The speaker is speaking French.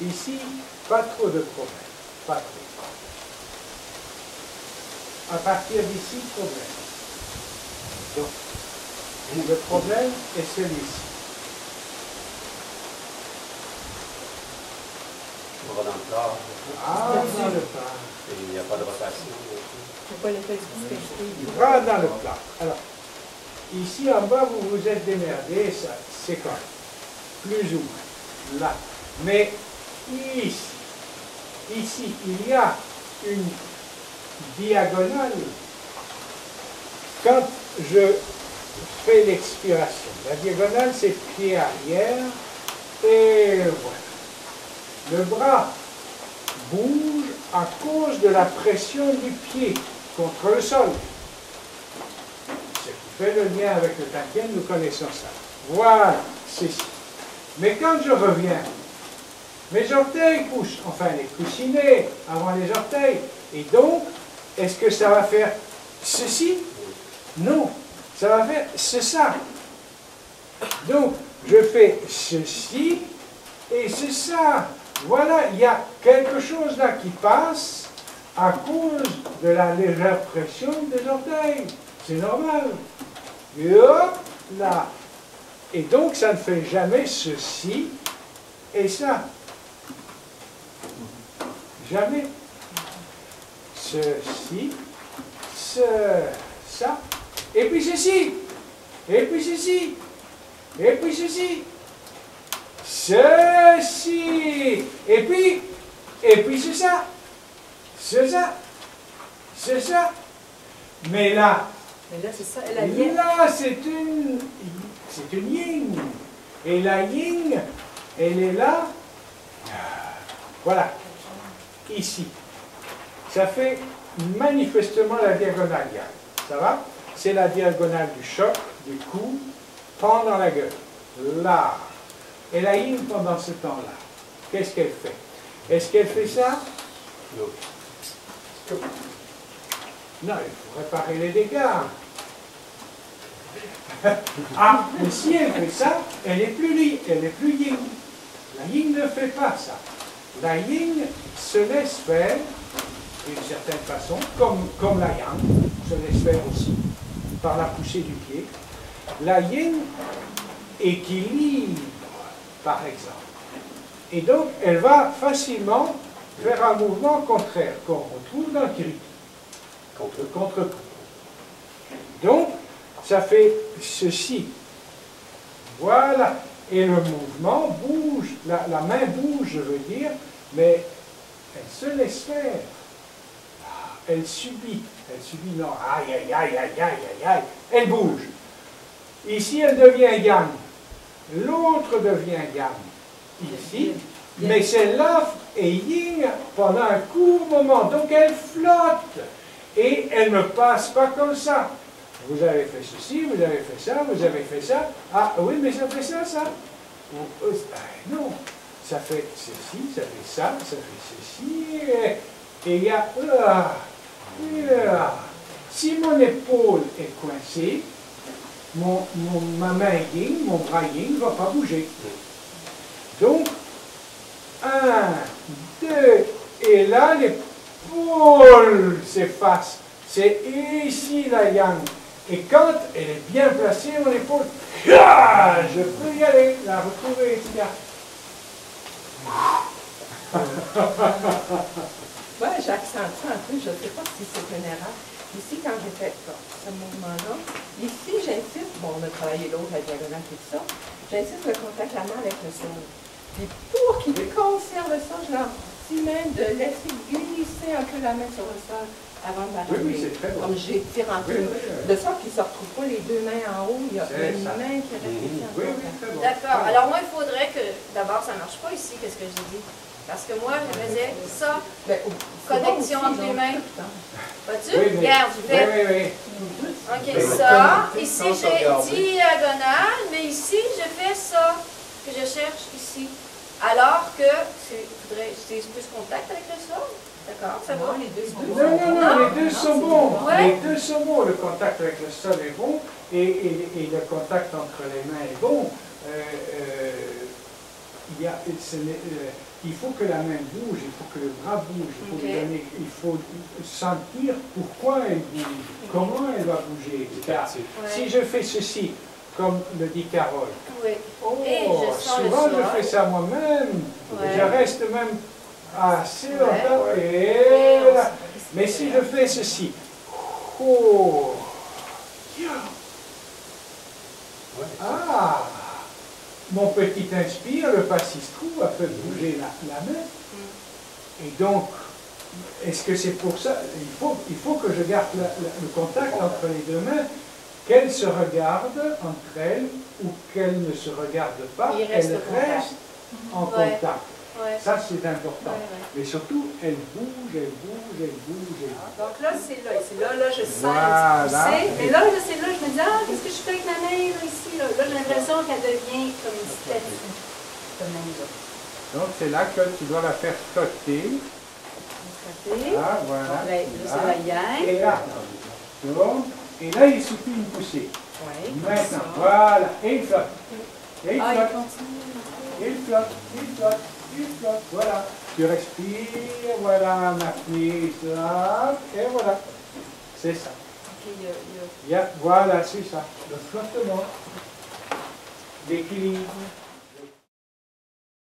Ici, pas trop de problème. Pas trop. À partir d'ici, problème. Donc, le problème est celui-ci. On va dans le plat. Ah, dans le plat. Et il n'y a pas de rotation. Il ne faut pas les faire discuter. Va dans le plat. Alors, ici en bas, vous vous êtes démerdé, ça, c'est correct. Plus ou moins. Là. Mais ici, il y a une diagonale. Quand je fais l'expiration, la diagonale, c'est pied arrière, et voilà. Le bras bouge à cause de la pression du pied contre le sol. Ce qui fait le lien avec le tantien, nous connaissons ça. Voilà, c'est ça. Mais quand je reviens, mes orteils poussent, enfin les coussinets avant les orteils. Et donc, est-ce que ça va faire ceci? Non, ça va faire ça. Donc, je fais ceci et c'est ça. Voilà, il y a quelque chose là qui passe à cause de la légère pression des orteils. C'est normal. Et hop, là. Et donc, ça ne fait jamais ceci et ça. Jamais. Ceci, ça, et puis ceci, et puis ceci, et puis ceci, ceci, et puis c'est ça, c'est ça, c'est ça. Mais là c'est ça, elle a bien. Là, c'est une yin. Et la yin, elle est là. Voilà. Ici. Ça fait manifestement la diagonale yang. Ça va? C'est la diagonale du choc, du coup, pendant la gueule. Là. Et la yin pendant ce temps-là. Qu'est-ce qu'elle fait? Est-ce qu'elle fait ça? Non, il faut réparer les dégâts. Ah, mais si elle fait ça, elle est plus yin. La yin ne fait pas ça. La yin se laisse faire d'une certaine façon, comme la yang se laisse faire aussi, par la poussée du pied. La yin équilibre, par exemple. Et donc, elle va facilement faire un mouvement contraire, qu'on retrouve dans le kiriti. Contre-coup. Donc, ça fait ceci. Voilà. Et le mouvement bouge, la main bouge, je veux dire, mais elle se laisse faire. Elle subit, non, aïe, aïe, aïe, aïe, aïe, aïe, aïe, elle bouge. Ici, elle devient yang. L'autre devient yang. Ici, mais celle-là est yin pendant un court moment. Donc, elle flotte. Et elle ne passe pas comme ça. Vous avez fait ceci, vous avez fait ça, vous avez fait ça. Ah oui, mais ça fait ça, ça. Non, ça fait ceci, ça fait ça, ça fait ceci. Et il y a... si mon épaule est coincée, ma main yin, mon bras yin ne va pas bouger. Donc, 1, 2, et là, l'épaule s'efface. C'est ici la yang. Et quand elle est bien placée, mon épaule, je peux y aller, la retrouver, etc. Ouais, j'accentue un peu, je ne sais pas si c'est une erreur. Ici, quand j'ai fait ce mouvement-là, ici, j'insiste, bon, on a travaillé l'autre, la diagonale, tout ça, j'insiste le contact la main avec le sol. Puis pour qu'il conserve ça, je leur dis même de laisser glisser un peu la main sur le sol avant d'arriver. Oui, c'est très bon. Comme j'étire un peu, de sorte qu'il ne se retrouve pas les deux mains en haut, il y a une main qui reste ici en contact. D'accord. Alors moi, il faudrait que, d'abord, ça ne marche pas ici, qu'est-ce que j'ai dit? Parce que moi, je faisais ça, connexion entre les mains. Vois-tu? Regarde, je fais. OK, ça. Ici, j'ai diagonale, mais ici, je fais ça, que je cherche ici. Alors que, il faudrait utiliser plus contact avec le sol. D'accord, ça va? Les deux sont bons. Non, les deux sont bons. Ouais. Les deux sont bons. Le contact avec le sol est bon et le contact entre les mains est bon. il faut que la main bouge, il faut que le bras bouge, il faut sentir pourquoi elle bouge, comment elle va bouger, etc. Si je fais ceci, comme le dit Carole, souvent je fais ça moi-même, je reste même assez longtemps, mais si je fais ceci, mon petit inspire, le passistrou a fait bouger la main. Et donc, est-ce que c'est pour ça? Il faut que je garde le contact entre les deux mains, qu'elles se regardent entre elles ou qu'elles ne se regardent pas, elles restent en contact. Ça, c'est important. Mais surtout, elles bougent, elles bougent, elles bougent. Donc là, c'est là, je sens pousser. Mais là, c'est là, je me dis, qu'est-ce que je fais avec ma main, là, ici? Là, j'ai l'impression qu'elle devient comme une statue. Donc, c'est là que tu dois la faire flotter. Ah, voilà. Et là, donc, et là, il suffit une poussée. Maintenant, voilà, et il flotte. Et il flotte. Il flotte, il flotte. Voilà, tu respires, voilà, on appuie, et voilà, c'est ça. Voilà, c'est ça, le flottement, l'équilibre.